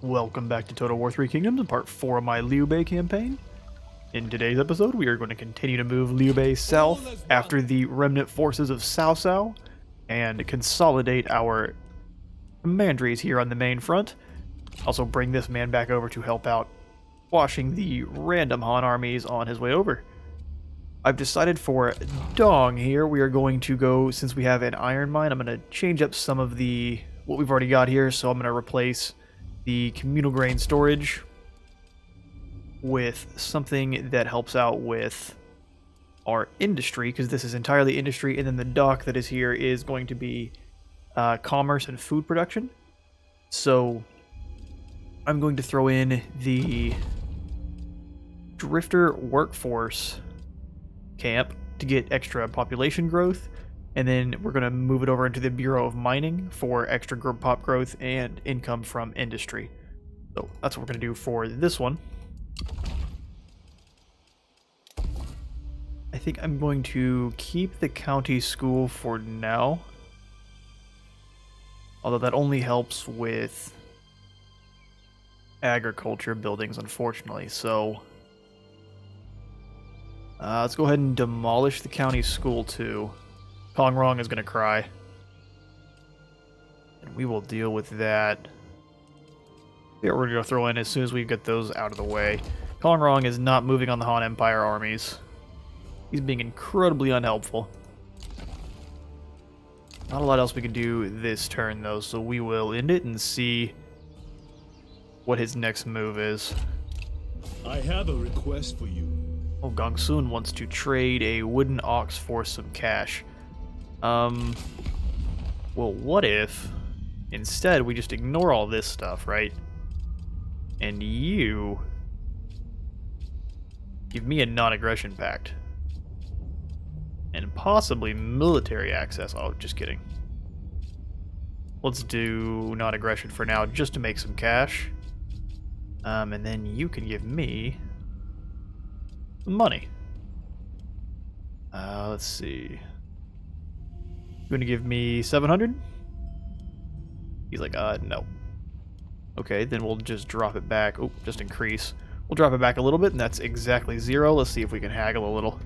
Welcome back to Total War 3 Kingdoms and part 4 of my Liu Bei campaign. In today's episode, we are going to continue to move Liu Bei south after the remnant forces of Cao Cao and consolidate our commanderies here on the main front. Also bring this man back over to help out washing the random Han armies on his way over. I've decided for Dong here, we are going to go, since we have an iron mine, I'm going to change up some of what we've already got here, so I'm going to replace the communal grain storage with something that helps out with our industry, because this is entirely industry, and then the dock that is here is going to be commerce and food production. So I'm going to throw in the drifter workforce camp to get extra population growth, and then we're going to move it over into the Bureau of Mining for extra pop growth and income from industry. So that's what we're going to do for this one. I think I'm going to keep the county school for now, although that only helps with agriculture buildings, unfortunately. So let's go ahead and demolish the county school too. Kongrong is going to cry, and we will deal with that. Yeah, we're going to throw in as soon as we get those out of the way. Kongrong is not moving on the Han Empire armies. He's being incredibly unhelpful. Not a lot else we can do this turn, though, so we will end it and see what his next move is. I have a request for you. Oh, Gongsun wants to trade a wooden ox for some cash. Well, what if instead we just ignore all this stuff, right? And you give me a non-aggression pact. And possibly military access. Oh, just kidding. Let's do non-aggression for now, just to make some cash. And then you can give me some money. Let's see. You going to give me 700? He's like, no. Okay, then we'll just drop it back. Oh, just increase. We'll drop it back a little bit, and that's exactly 0. Let's see if we can haggle a little.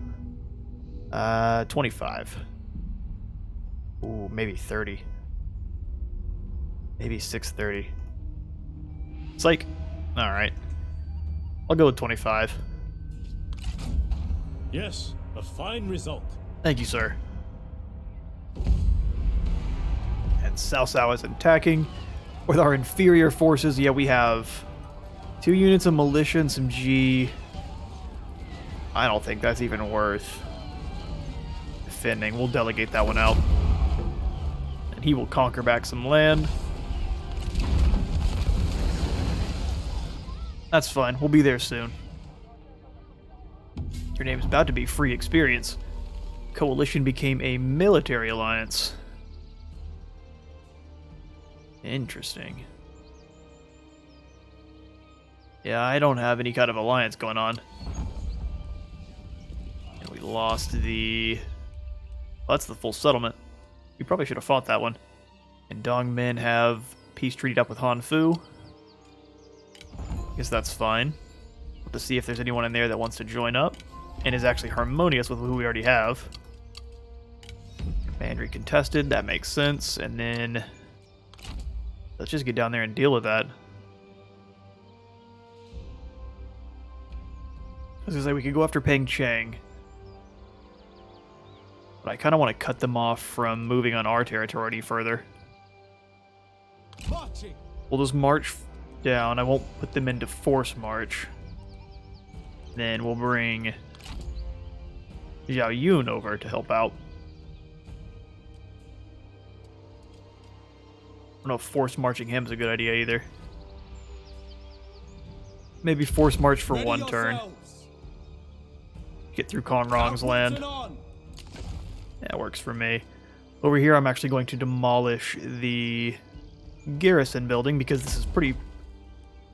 25. Ooh, maybe 30. Maybe 630. Psych. Alright. I'll go with 25. Yes, a fine result. Thank you, sir. And Cao Cao is attacking with our inferior forces. Yeah, we have 2 units of militia and some G. I don't think that's even worth defending. We'll delegate that one out. And he will conquer back some land. That's fine. We'll be there soon. Your name is about to be free experience. Coalition became a military alliance. Interesting. Yeah, I don't have any kind of alliance going on. And we lost the... Well, that's the full settlement. We probably should have fought that one. And Dongmen have peace treated up with Han Fu. Guess that's fine. We'll have to see if there's anyone in there that wants to join up and is actually harmonious with who we already have. Commandery contested, that makes sense. And then let's just get down there and deal with that. I was gonna say we could go after Peng Cheng, but I kind of want to cut them off from moving on our territory any further. Marching. We'll just march down. I won't put them into force march. Then we'll bring Zhao Yun over to help out. I don't know if force marching him is a good idea either. Maybe force march for one turn. Get through Kongrong's land. That works for me. Over here, I'm actually going to demolish the garrison building because this is pretty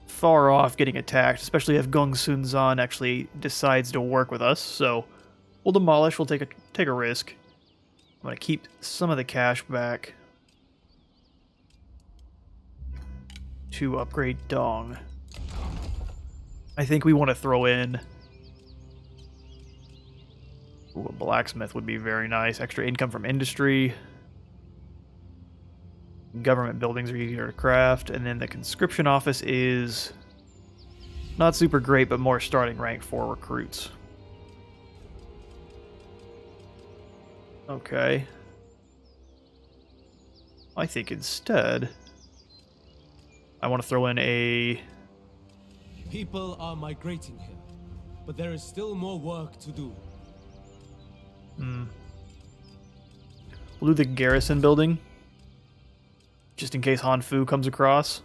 far off getting attacked, especially if Gongsun Zan actually decides to work with us. So we'll demolish. We'll take a risk. I'm going to keep some of the cash back to upgrade Dong. I think we want to throw in... Ooh, a blacksmith would be very nice. Extra income from industry. Government buildings are easier to craft. And then the conscription office is not super great, but more starting rank for recruits. Okay. I think instead I want to throw in a... People are migrating here, but there is still more work to do. We'll do the garrison building, just in case Han Fu comes across.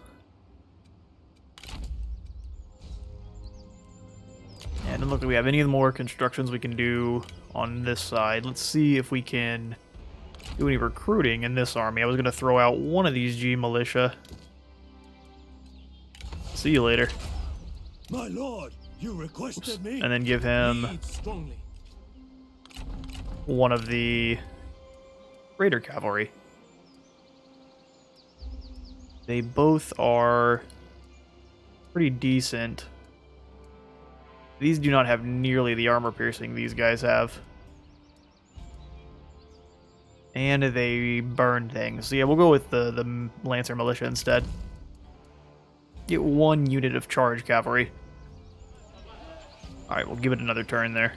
And it doesn't look like we have any more constructions we can do on this side. Let's see if we can do any recruiting in this army. I was going to throw out one of these G militia. See you later. My lord, you requested me. And then give him Lead strongly. one of the Raider cavalry. They both are pretty decent. These do not have nearly the armor piercing these guys have. And they burn things. So yeah, we'll go with the Lancer Militia instead. Get 1 unit of charge cavalry. Alright, we'll give it another turn there.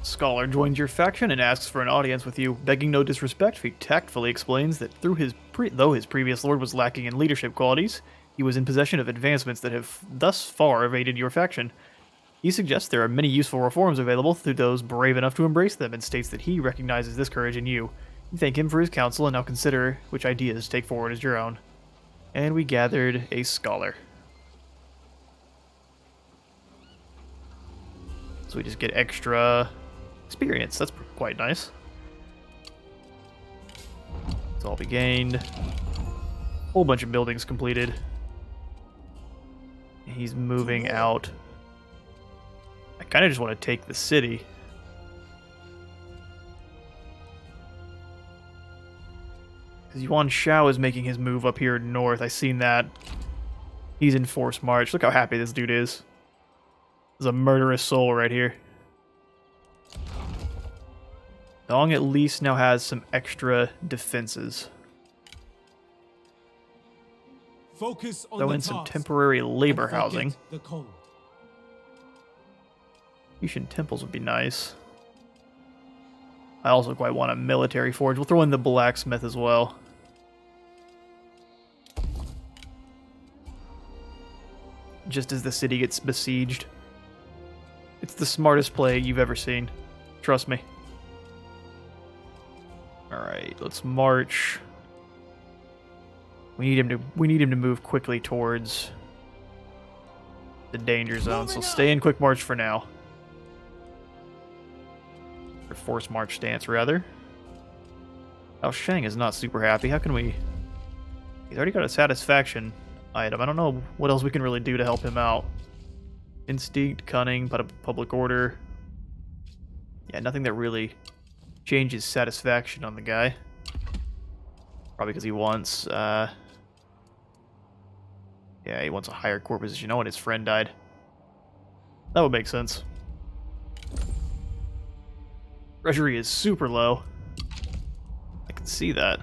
Scholar joins your faction and asks for an audience with you. Begging no disrespect, he tactfully explains that though his previous lord was lacking in leadership qualities, he was in possession of advancements that have thus far evaded your faction. He suggests there are many useful reforms available through those brave enough to embrace them, and states that he recognizes this courage in you. You thank him for his counsel and now consider which ideas to take forward as your own. And we gathered a scholar. So we just get extra experience. That's quite nice. That's all we gained. Whole bunch of buildings completed. He's moving out. I kind of just want to take the city. Because Yuan Shao is making his move up here north. I seen that. He's in forced march. Look how happy this dude is. There's a murderous soul right here. Dong at least now has some extra defenses. Focus on Throw the in some task temporary labor and forget housing. the cold. Fusion temples would be nice. I also quite want a military forge. We'll throw in the blacksmith as well. Just as the city gets besieged. It's the smartest play you've ever seen. Trust me. Alright, let's march. We need him to move quickly towards the danger zone, so stay in quick march for now. Or forced march stance, rather.Ao Sheng is not super happy. How can we... He's already got a satisfaction item. I don't know what else we can really do to help him out. Instinct, cunning, public order. Yeah, nothing that really changes satisfaction on the guy. Probably because he wants, yeah, he wants a higher core position. Oh, and his friend died. That would make sense. Treasury is super low. I can see that.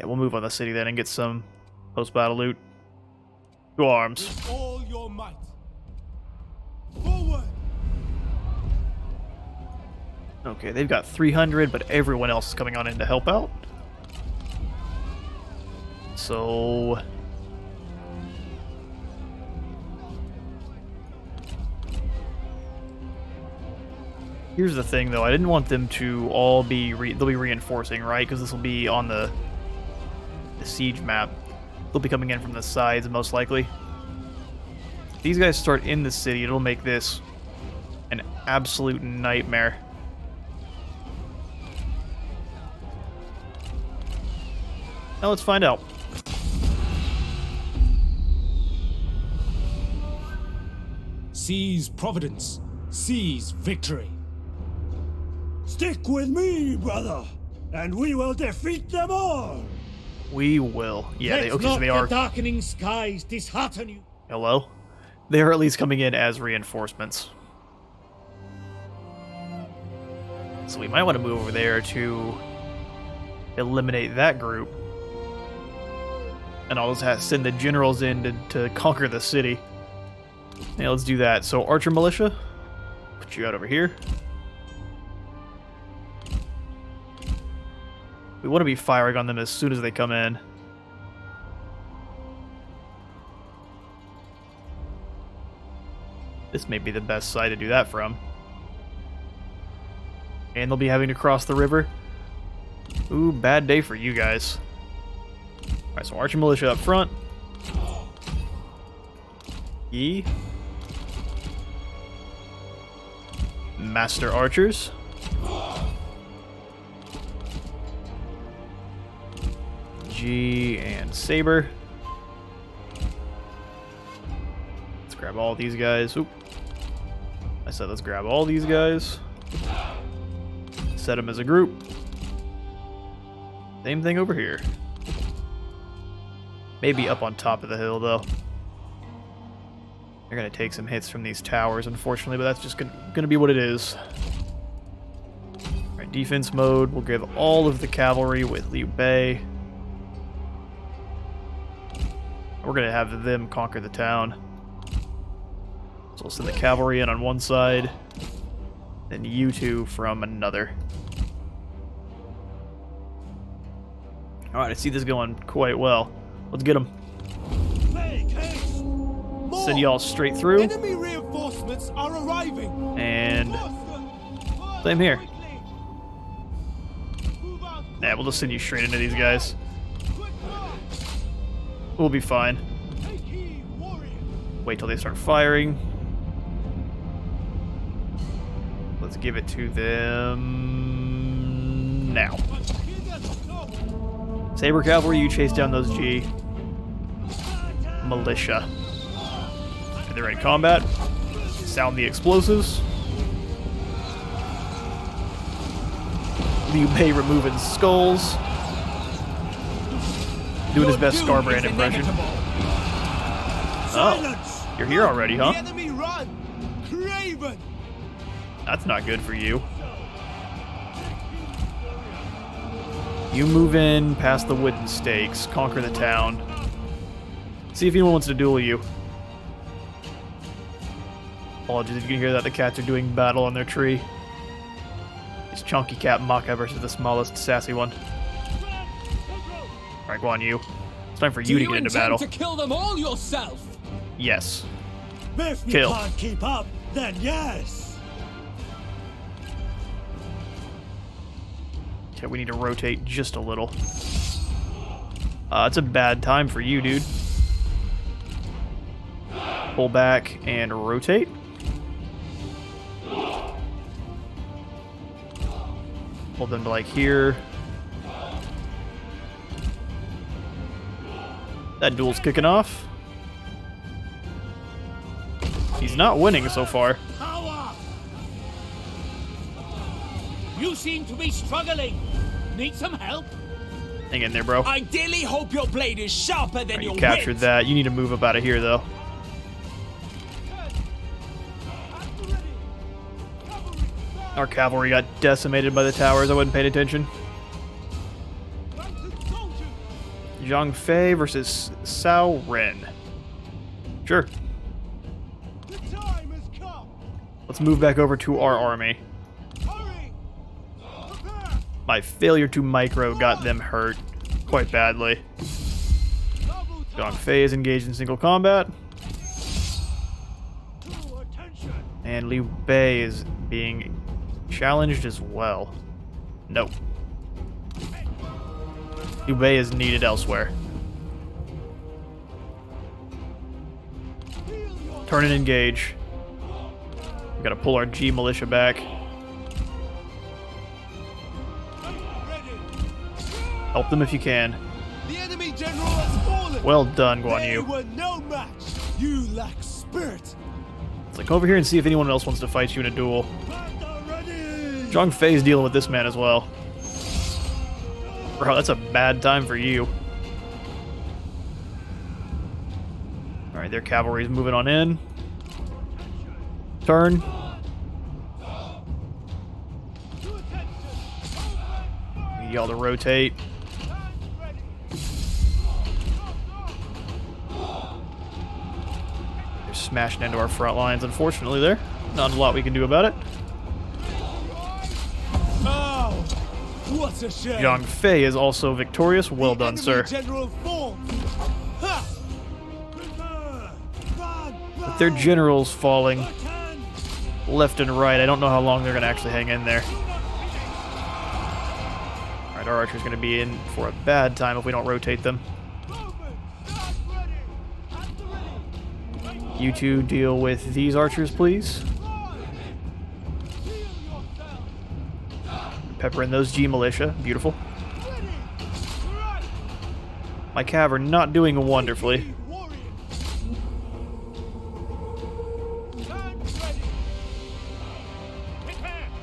Yeah, we'll move on the city then and get some post-battle loot. To arms. With all your might. Forward! Okay, they've got 300, but everyone else is coming on in to help out. So... Here's the thing, though. I didn't want them to all be... They'll be reinforcing, right? Because this will be on the siege map. They'll be coming in from the sides, most likely. If these guys start in the city, it'll make this an absolute nightmare. Now let's find out. Seize Providence. Seize victory. Stick with me, brother. and we will defeat them all. We will. Yeah, Let okay, not so they the are. darkening skies dishearten you. Hello? They are at least coming in as reinforcements. So we might want to move over there to eliminate that group. And I'll just send the generals in to conquer the city. Yeah, let's do that. So, Archer Militia, put you out over here. We want to be firing on them as soon as they come in. This may be the best side to do that from. And they'll be having to cross the river. Ooh, bad day for you guys. Alright, so Archer Militia up front. Ye. Master Archers. G and Saber. Let's grab all these guys. Oop. I said let's grab all these guys. Set them as a group. Same thing over here. Maybe up on top of the hill, though. They're going to take some hits from these towers, unfortunately, but that's just going to be what it is. Alright, defense mode. We'll give all of the cavalry with Liu Bei. We're going to have them conquer the town. So we'll send the cavalry in on one side, then you two from another. Alright, I see this going quite well. Let's get them. Send y'all straight through. Enemy reinforcements are arriving. And same here. Yeah, we'll just send you straight into these guys. We'll be fine. Wait till they start firing. Let's give it to them now. Saber Cavalry, you chase down those G. Militia. They're ready to combat. Sound the explosives. Liu Bei removing skulls. Doing his best Scarbrand impression. Oh, you're here already, huh? The enemy run! Craven! That's not good for you. You move in past the wooden stakes, conquer the town. See if anyone wants to duel you. Apologies if you can hear that, the cats are doing battle on their tree. It's Chunky Cat Maka versus the smallest sassy one. Alright, go on you. It's time for you to get into battle. To kill them all yourself? Yes. If you Kill. can't keep up, then yes. Okay, we need to rotate just a little. It's a bad time for you, dude. Pull back and rotate. Hold them to like here. That duel's kicking off. He's not winning so far. Power! You seem to be struggling. Need some help? Hang in there, bro. I dearly hope your blade is sharper than Alright, your you captured wit. that. You need to move up out of here, though. Our cavalry got decimated by the towers. I wasn't paying attention. Zhang Fei versus Cao Ren. Sure. Let's move back over to our army. My failure to micro got them hurt quite badly. Zhang Fei is engaged in single combat. And Liu Bei is being challenged as well. Nope. Liu Bei is needed elsewhere. Turn and engage. We gotta pull our G militia back. Help them if you can. The enemy general has fallen. Well done, Guan They Yu. were no match. You lack spirit. Let's like over here and see if anyone else wants to fight you in a duel. Zhang Fei's dealing with this man as well. Bro, that's a bad time for you. Alright, their cavalry's moving on in. Turn. Need y'all to rotate. They're smashing into our front lines, unfortunately, there. Not a lot we can do about it. Oh, what a shame. Zhang Fei is also victorious. Well done, Enemy sir. General forms. Ha! With their generals falling left and right, I don't know how long they're going to actually hang in there. Alright, our archer's going to be in for a bad time if we don't rotate them. You two deal with these archers, please. Pepper in those G militia. Beautiful. My cav are not doing wonderfully.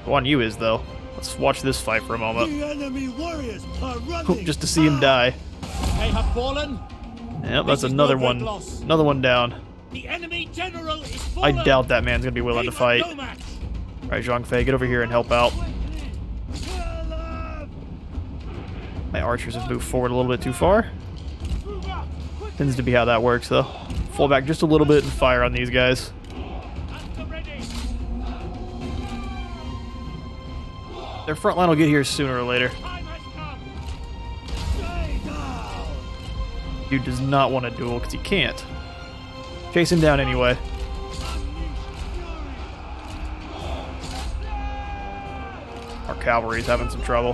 One you is, though. Let's watch this fight for a moment. The enemy warriors are running. Just to see him die. They have fallen. Yep, that's This is another no great one. loss. Another one down. The enemy general is I fallen. doubt that man's gonna be willing to They fight. have no match. Alright, Zhang Fei, get over here and help out. My archers have moved forward a little bit too far. Tends to be how that works, though. Fall back just a little bit and fire on these guys. Their front line will get here sooner or later. Time has come. Dude does not want a duel because he can't. Chase him down anyway. Our cavalry's having some trouble.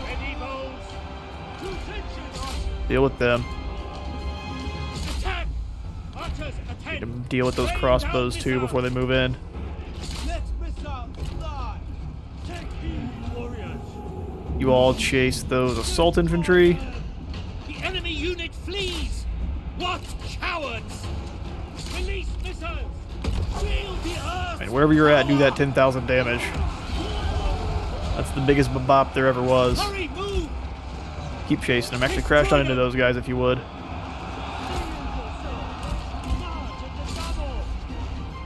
Ready, bows. Deal with them. Attack. Archers, Need to attend. deal with those crossbows too before they move in. Next missile, fly. Warriors. You all chase those assault infantry. The enemy unit flees. What cowards! Release missiles. Shield the earth. And wherever you're at, do that 10,000 damage. That's the biggest bop there ever was. Hurry, move. Keep chasing them. Actually, crash on into those guys if you would.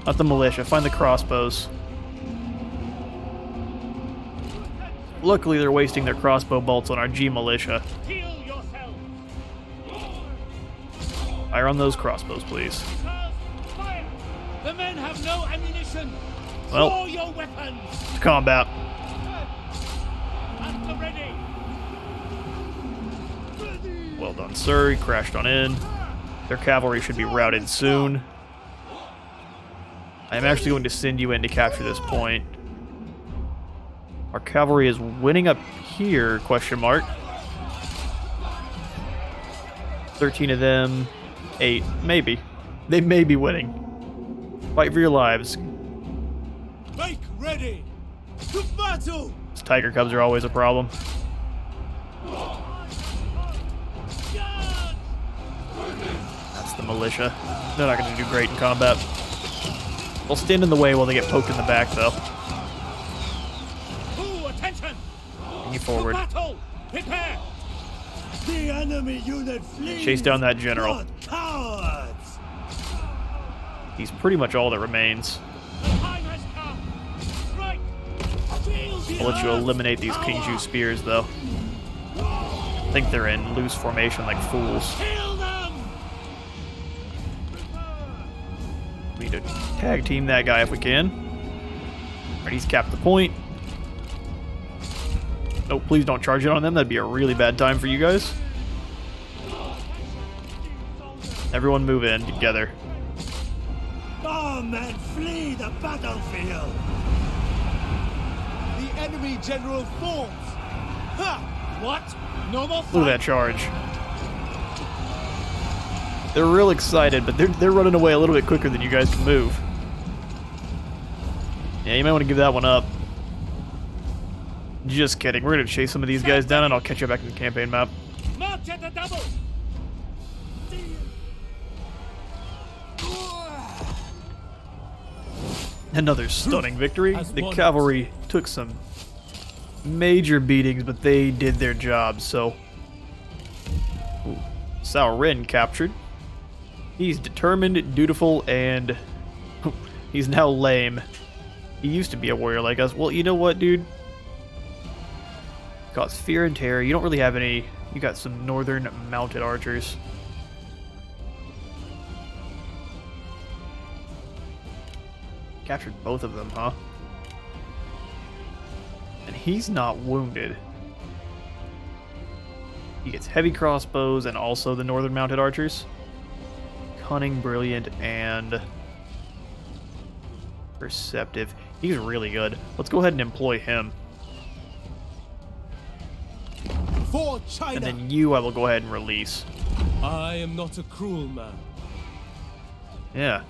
Not the militia. Find the crossbows. Luckily, they're wasting their crossbow bolts on our G militia. Heal yourself. Fire on those crossbows, please. Missiles, fire. The men have no ammunition. Well. Draw your weapons. To combat. At the ready. Well done, sir. He crashed on in. Their cavalry should be routed soon. I am actually going to send you in to capture this point. Our cavalry is winning up here, question mark. 13 of them, 8, maybe. They may be winning. Fight for your lives. Make ready. To battle. These tiger cubs are always a problem. That's the militia. They're not going to do great in combat. They'll stand in the way while they get poked in the back, though. Ooh, attention. Bring you To forward. battle. Prepare. The enemy unit flees. Chase down that general. What cowards. He's pretty much all that remains. The time has come. Right. Shield the I'll let you earth. eliminate these Kingju spears, though. I think they're in loose formation like fools. Kill them. We need to tag team that guy if we can. Alright, he's capped the point. No, please don't charge it on them. That'd be a really bad time for you guys. Everyone move in together. Bomb and flee the battlefield. The enemy general forms. Ha! What? No more fight. Look at that charge. They're real excited, but they're running away a little bit quicker than you guys can move. Yeah, you might want to give that one up. Just kidding. We're going to chase some of these guys down, and I'll catch you back in the campaign map. March at the double. Another stunning victory. The cavalry took some major beatings, but they did their job, so... Ooh. Cao Ren captured. He's determined, dutiful, and... he's now lame. He used to be a warrior like us. Well, you know what, dude? Cause fear and terror. You don't really have any... You got some northern mounted archers. Captured both of them, huh? And he's not wounded. He gets heavy crossbows and also the northern mounted archers. Cunning, brilliant, and perceptive. He's really good. Let's go ahead and employ him. For China. And then you I will go ahead and release. I am not a cruel man. Yeah.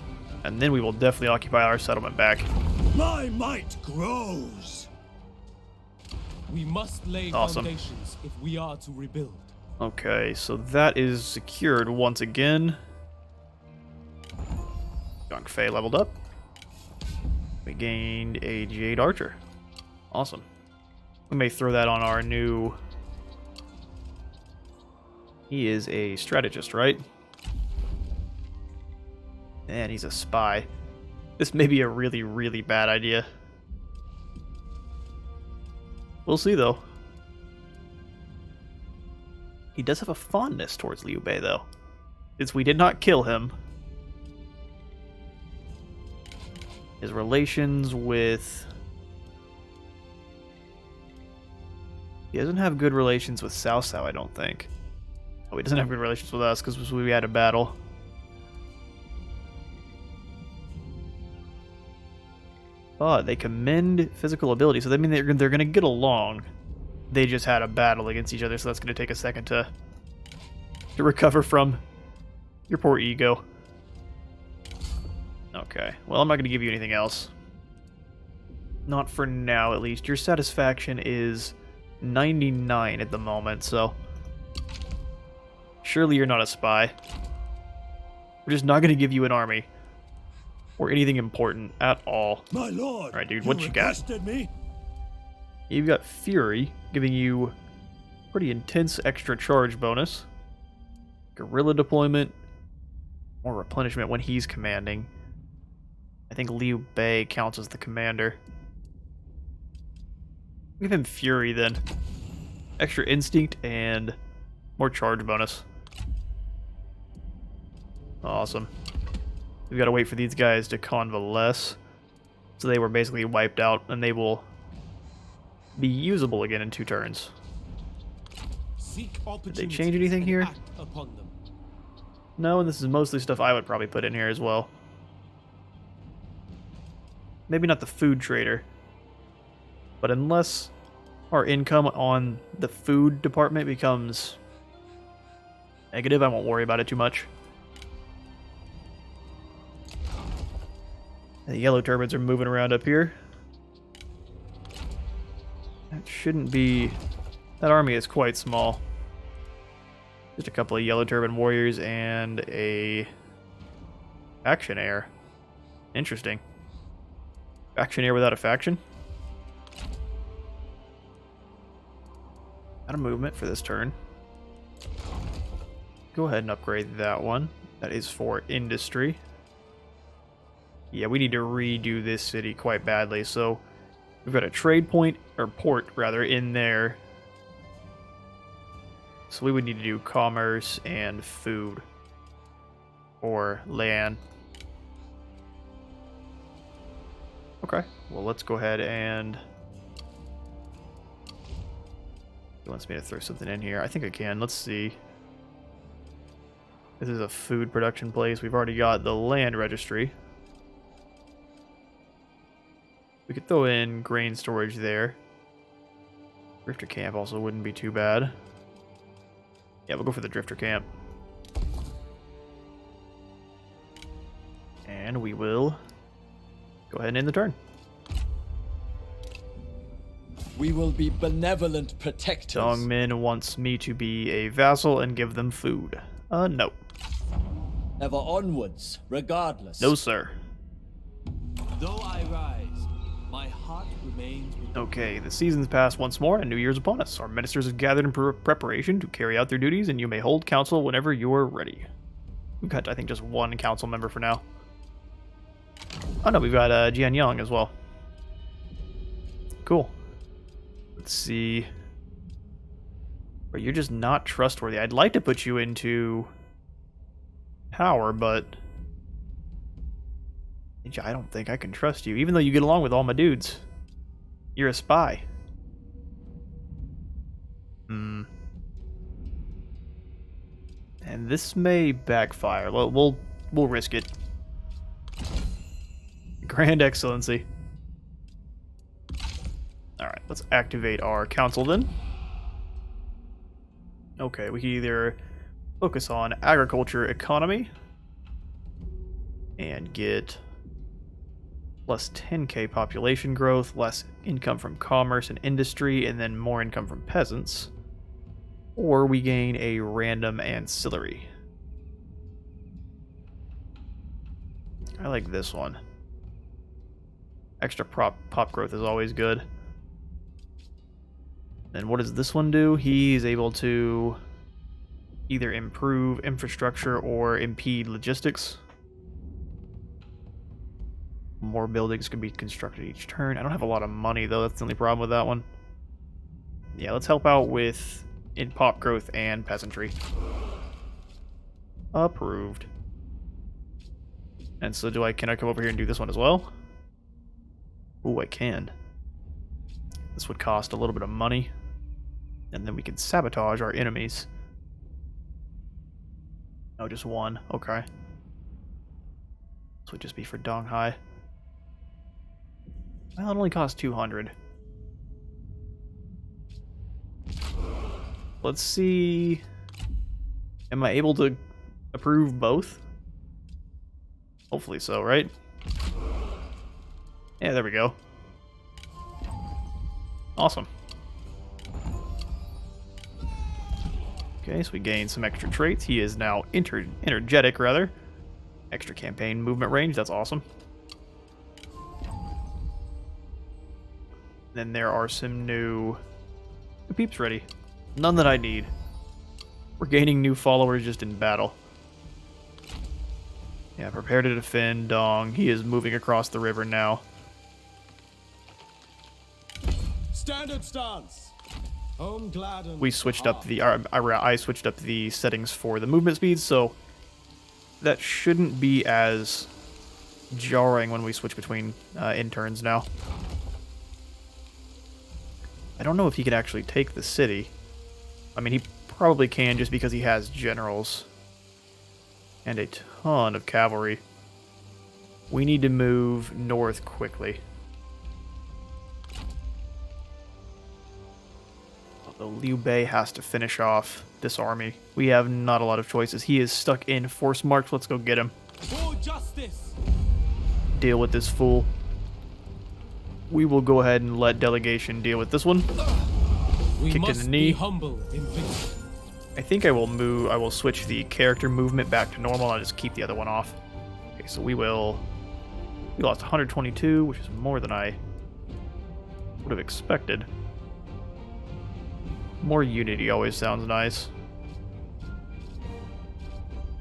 And then we will definitely occupy our settlement back. My might grows. We must lay Awesome. foundations if we are to rebuild. Okay, so that is secured once again. Gong Fei leveled up. We gained a Jade Archer. Awesome. We may throw that on our new... He is a strategist, right? And he's a spy. This may be a really, really bad idea. We'll see, though. He does have a fondness towards Liu Bei, though. Since we did not kill him. His relations with... He doesn't have good relations with Cao Cao, I don't think. Oh, he doesn't have good relations with us because we had a battle. But they commend physical ability, so that means they're going to get along. They just had a battle against each other, so that's going to take a second to recover from your poor ego. Okay, well, I'm not going to give you anything else. Not for now, at least. Your satisfaction is 99 at the moment, so... Surely you're not a spy. We're just not going to give you an army. Or anything important at all. My lord. Alright, dude, what you got? Requested me? You've got Fury, giving you pretty intense extra charge bonus. Guerrilla deployment. More replenishment when he's commanding. I think Liu Bei counts as the commander. Give him Fury then. Extra instinct and more charge bonus. Awesome. We've got to wait for these guys to convalesce. So they were basically wiped out, and they will be usable again in 2 turns. Seek Did they change anything here? Upon them. No, and this is mostly stuff I would probably put in here as well. Maybe not the food trader. But unless our income on the food department becomes negative, I won't worry about it too much. The yellow turbines are moving around up here. That shouldn't be... That army is quite small. Just a couple of yellow turban warriors and a faction heir. Interesting. Faction heir without a faction? Out of movement for this turn. Go ahead and upgrade that one. That is for industry. Yeah, we need to redo this city quite badly, so we've got a trade point, or port, rather, in there. So we would need to do commerce and food. Or land. Okay, well, let's go ahead and... He wants me to throw something in here. I think I can. Let's see. This is a food production place. We've already got the land registry. We could throw in grain storage there. Drifter camp also wouldn't be too bad. Yeah, we'll go for the drifter camp. And we will go ahead and end the turn. We will be benevolent protectors. Dongmin wants me to be a vassal and give them food. No. Ever onwards, regardless. No, sir. Though I heart remains with Okay, the season's passed once more and New Year's upon us. Our ministers have gathered in preparation to carry out their duties, and you may hold council whenever you are ready. We've got, I think, just one council member for now. Oh no, we've got Jian Yang as well. Cool. Let's see. But you're just not trustworthy. I'd like to put you into power, but I don't think I can trust you, even though you get along with all my dudes. You're a spy. And this may backfire. We'll risk it. Grand Excellency. Alright, let's activate our council then. Okay, we can either focus on agriculture economy and get plus 10k population growth, less income from commerce and industry, and then more income from peasants. Or we gain a random ancillary. I like this one. Extra pop growth is always good. And what does this one do? He's able to either improve infrastructure or impede logistics. More buildings can be constructed each turn. I don't have a lot of money, though. That's the only problem with that one. Yeah, let's help out with in pop growth and peasantry. Approved. And so can I come over here and do this one as well? Ooh, I can. This would cost a little bit of money. And then we can sabotage our enemies. No, just one. Okay. This would just be for Donghai. Well, it only costs 200. Let's see. Am I able to approve both? Hopefully so, right? Yeah, there we go. Awesome. Okay, so we gained some extra traits. He is now energetic, rather. Extra campaign movement range, that's awesome. Then there are some new peeps ready. None that I need. We're gaining new followers just in battle. Yeah, prepare to defend Dong. He is moving across the river now. standard stance. Home glad and We switched up the I switched up the settings for the movement speed, so that shouldn't be as jarring when we switch between interns now. I don't know if he can actually take the city. I mean, he probably can just because he has generals and a ton of cavalry. We need to move north quickly. Although Liu Bei has to finish off this army. We have not a lot of choices. He is stuck in force march. Let's go get him. for justice. Deal with this fool. We will go ahead and let delegation deal with this one. We Kick in must the knee. be humble in victory. I think I will switch the character movement back to normal. I'll just keep the other one off. Okay, so we lost 122, which is more than I would have expected. More unity always sounds nice.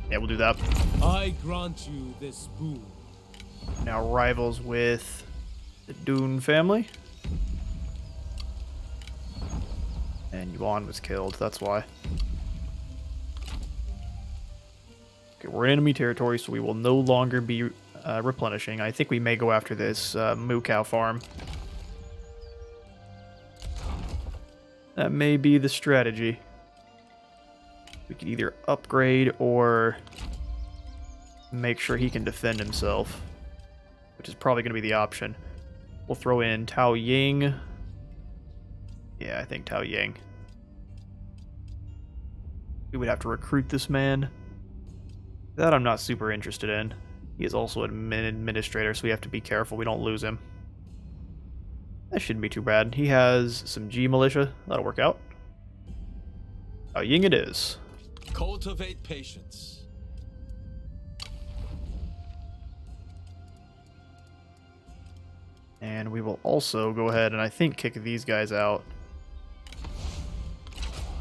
Yeah, we'll do that. I grant you this boon. Now rivals with the Dune family. And Yuan was killed, that's why. Okay, we're in enemy territory, so we will no longer be replenishing. I think we may go after this moo cow farm. That may be the strategy. We could either upgrade or make sure he can defend himself, which is probably going to be the option. We'll throw in Tao Ying. Yeah, I think Tao Ying. We would have to recruit this man. That I'm not super interested in. He is also an administrator, so we have to be careful we don't lose him. That shouldn't be too bad. He has some G militia. That'll work out. Tao Ying it is. Cultivate patience. Okay, And we will also go ahead and I think kick these guys out.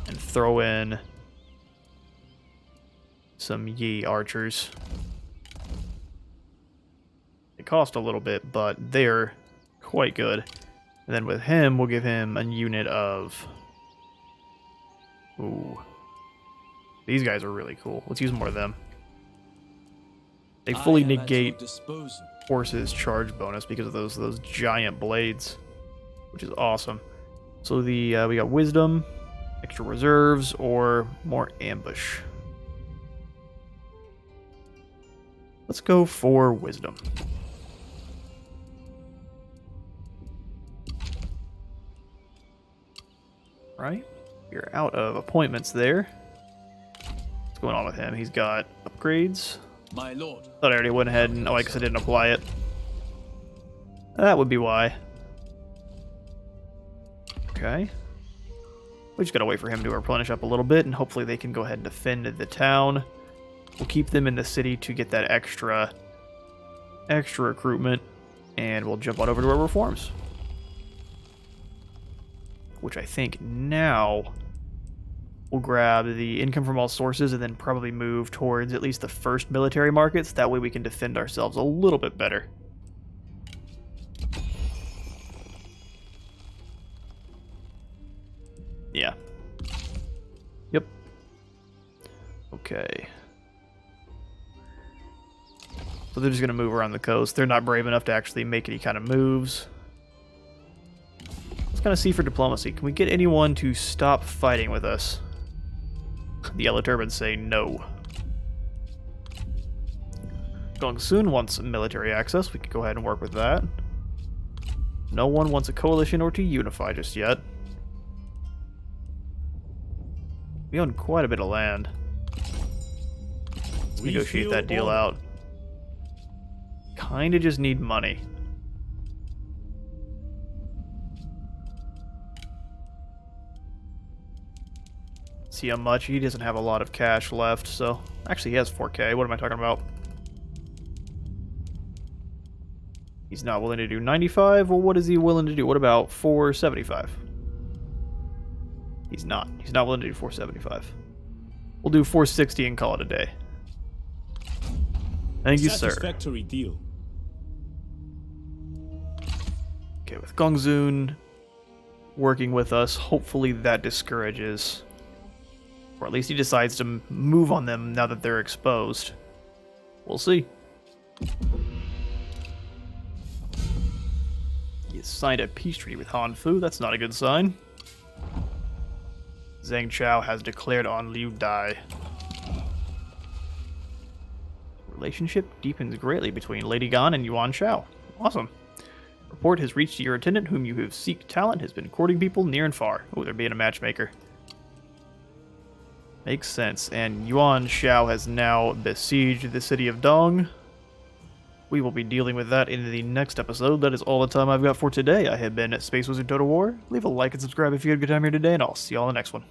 And throw in some Yi archers. They cost a little bit, but they're quite good. And then with him, we'll give him a unit of... Ooh. These guys are really cool. Let's use more of them. They fully negate forces charge bonus because of those giant blades, which is awesome. So we got wisdom, extra reserves, or more ambush. Let's go for wisdom. Right, we're out of appointments there. What's going on with him? He's got upgrades. My lord. Thought I already went ahead and... Oh, I guess I didn't apply it. That would be why. Okay. We just gotta wait for him to replenish up a little bit, and hopefully they can go ahead and defend the town. We'll keep them in the city to get that extra recruitment, and we'll jump on over to our reforms. Which I think now we'll grab the income from all sources and then probably move towards at least the first military markets. That way we can defend ourselves a little bit better. Yeah. Yep. Okay. So they're just going to move around the coast. They're not brave enough to actually make any kind of moves. Let's kind of see for diplomacy. Can we get anyone to stop fighting with us? The Yellow Turbans say no. Gongsun wants military access. We could go ahead and work with that. No one wants a coalition or to unify just yet. We own quite a bit of land. Let's negotiate that deal out. Kinda just need money. See how much? He doesn't have a lot of cash left, so... Actually, he has 4K. What am I talking about? He's not willing to do 95? Well, what is he willing to do? What about 475? He's not. He's not willing to do 475. We'll do 460 and call it a day. Thank you, sir. Satisfactory deal. Okay, with Gongsun working with us, hopefully that discourages... Or at least he decides to move on them now that they're exposed. We'll see. He has signed a peace treaty with Han Fu. That's not a good sign. Zhang Chao has declared on Liu Bei. Relationship deepens greatly between Lady Gan and Yuan Shao. Awesome. Report has reached your attendant, whom you have seek talent, has been courting people near and far. Oh, they're being a matchmaker. Makes sense. And Yuan Shao has now besieged the city of Dong. We will be dealing with that in the next episode. That is all the time I've got for today. I have been Space Wizard Total War. Leave a like and subscribe if you had a good time here today, and I'll see you all in the next one.